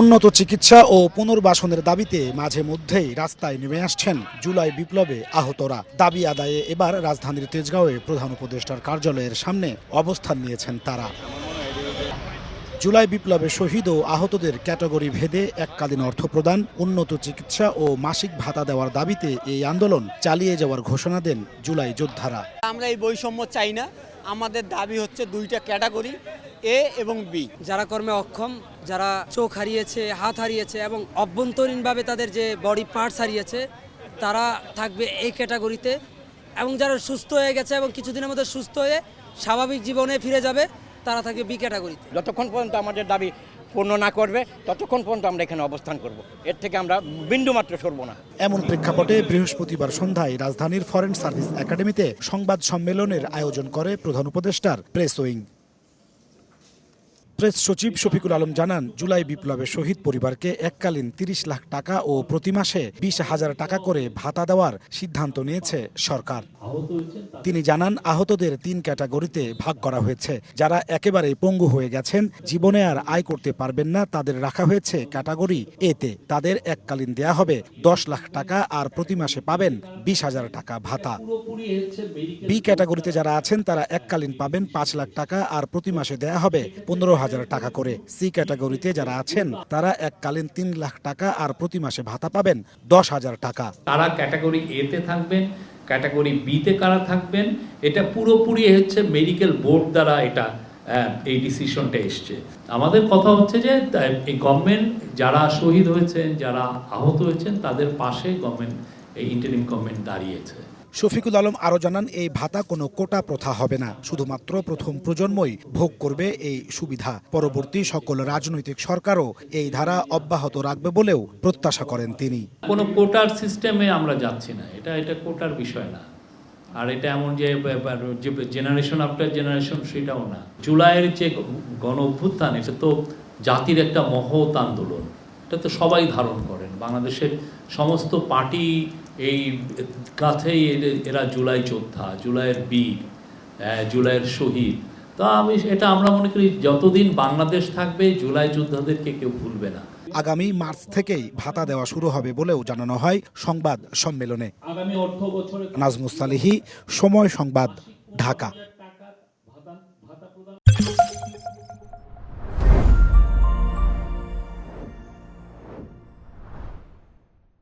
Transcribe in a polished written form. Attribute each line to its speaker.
Speaker 1: উন্নত চিকিৎসা ও পুনর্বাসনের দাবিতে মাঝে মধ্যেই রাস্তায় নেমে আসছেন জুলাই বিপ্লবে আহতরা। দাবি আদায়ে এবার রাজধানীর তেজগাঁওয়ে প্রধান উপদেষ্টার কার্যালয়ের সামনে অবস্থান নিয়েছেন তারা। জুলাই বিপ্লবে শহীদ ও আহতদের ক্যাটাগরি ভেদে এককালীন অর্থ প্রদান, উন্নত চিকিৎসা ও মাসিক ভাতা দেওয়ার দাবিতে এই আন্দোলন চালিয়ে যাওয়ার ঘোষণা দেন জুলাই যোদ্ধারা।
Speaker 2: আমরা এই বৈষম্য চাই না। আমাদের দাবি হচ্ছে দুইটা ক্যাটাগরি, এ এবং বি।
Speaker 3: যারা কর্মে অক্ষম, যারা চোখ হারিয়েছে, হাত হারিয়েছে এবং অভ্যন্তরীণভাবে তাদের যে বডি পার্টস হারিয়েছে, তারা থাকবে এই ক্যাটাগরিতে। এবং যারা সুস্থ হয়ে গেছে এবং কিছুদিনের মধ্যে সুস্থ হয়ে স্বাভাবিক জীবনে ফিরে যাবে, তারা থাকবে বি ক্যাটাগরিতে।
Speaker 4: যতক্ষণ পর্যন্ত আমাদের দাবি পূর্ণ না করবে ততক্ষণ পর্যন্ত আমরা এখানে অবস্থান করব। এর থেকে আমরা বিন্দুমাত্র সরব না।
Speaker 1: এমন প্রেক্ষাপটে বৃহস্পতিবার সন্ধ্যায় রাজধানীর ফরেন সার্ভিস একাডেমিতে সংবাদ সম্মেলনের আয়োজন করে প্রধান উপদেষ্টার প্রেস উইং। প্রেস সচিব শফিকুল আলম জানান, জুলাই বিপ্লবে শহীদ পরিবারকে এককালীন ৩০ লাখ টাকা ও প্রতি মাসে ২০,০০০ টাকা করে ভাতা দেওয়ার সিদ্ধান্ত নিয়েছে সরকার। তিনি জানান, আহতদের ৩ ক্যাটাগরিতে ভাগ করা হয়েছে। যারা একেবারে পঙ্গু হয়ে গেছেন, জীবনে আর আয় করতে পারবেন না, তাদের রাখা হয়েছে ক্যাটাগরি এতে। তাদের এককালীন দেয়া হবে ১০ লাখ টাকা আর প্রতি মাসে পাবেন ২০,০০০ টাকা ভাতা। বি ক্যাটাগরিতে যারা আছেন তারা এককালীন পাবেন ৫ লাখ টাকা আর প্রতি মাসে দেয়া হবে ১৫,০০০ টাকা করে। সি ক্যাটাগরিতে যারা আছেন তারা এককালীন ৩ লাখ টাকা আর প্রতি মাসে ভাতা পাবেন ১০,০০০ টাকা।
Speaker 5: তারা ক্যাটাগরি এতে থাকবেন, ক্যাটাগরি বিতে কারা থাকবেন, এটা পুরোপুরি হচ্ছে মেডিকেল বোর্ড দ্বারা এটা এই ডিসিশনটা এসছে। আমাদের কথা হচ্ছে যে এই গভর্নমেন্ট যারা শহীদ হয়েছেন, যারা আহত হয়েছেন, তাদের পাশে গভর্নমেন্ট, এই ইন্টারিম গভর্নমেন্ট দাঁড়িয়েছে।
Speaker 1: শফিকুল আলম আরও জানান, এই ভাতা কোনো কোটা প্রথা হবে না, শুধুমাত্র প্রথম প্রজন্মই ভোগ করবে এই সুবিধা। পরবর্তী সকল রাজনৈতিক সরকারও এই ধারা অব্যাহত রাখবে বলেও প্রত্যাশা করেন তিনি।
Speaker 5: কোনো কোটার সিস্টেমে আমরা যাচ্ছি না, এটা কোটার বিষয় না। আর এটা এমন যে জেনারেশন আফটার জেনারেশন সেটাও না। জুলাইয়ের যে গণ অভ্যুত্থান, এটা তো জাতির একটা মহৎ আন্দোলন, এটা তো সবাই ধারণ করেন। বাংলাদেশের সমস্ত পার্টি এই কাছেই এরা জুলাই যোদ্ধা, জুলাইয়ের বীর, জুলাইয়ের শহীদ। তো আমরা মনে করি যতদিন বাংলাদেশ থাকবে জুলাই যোদ্ধাদেরকে কেউ ভুলবে না।
Speaker 1: আগামী মার্চ থেকেই ভাতা দেওয়া শুরু হবে বলেও জানানো হয় সংবাদ সম্মেলনে। নাজমুস সালিহি, সময় সংবাদ, ঢাকা।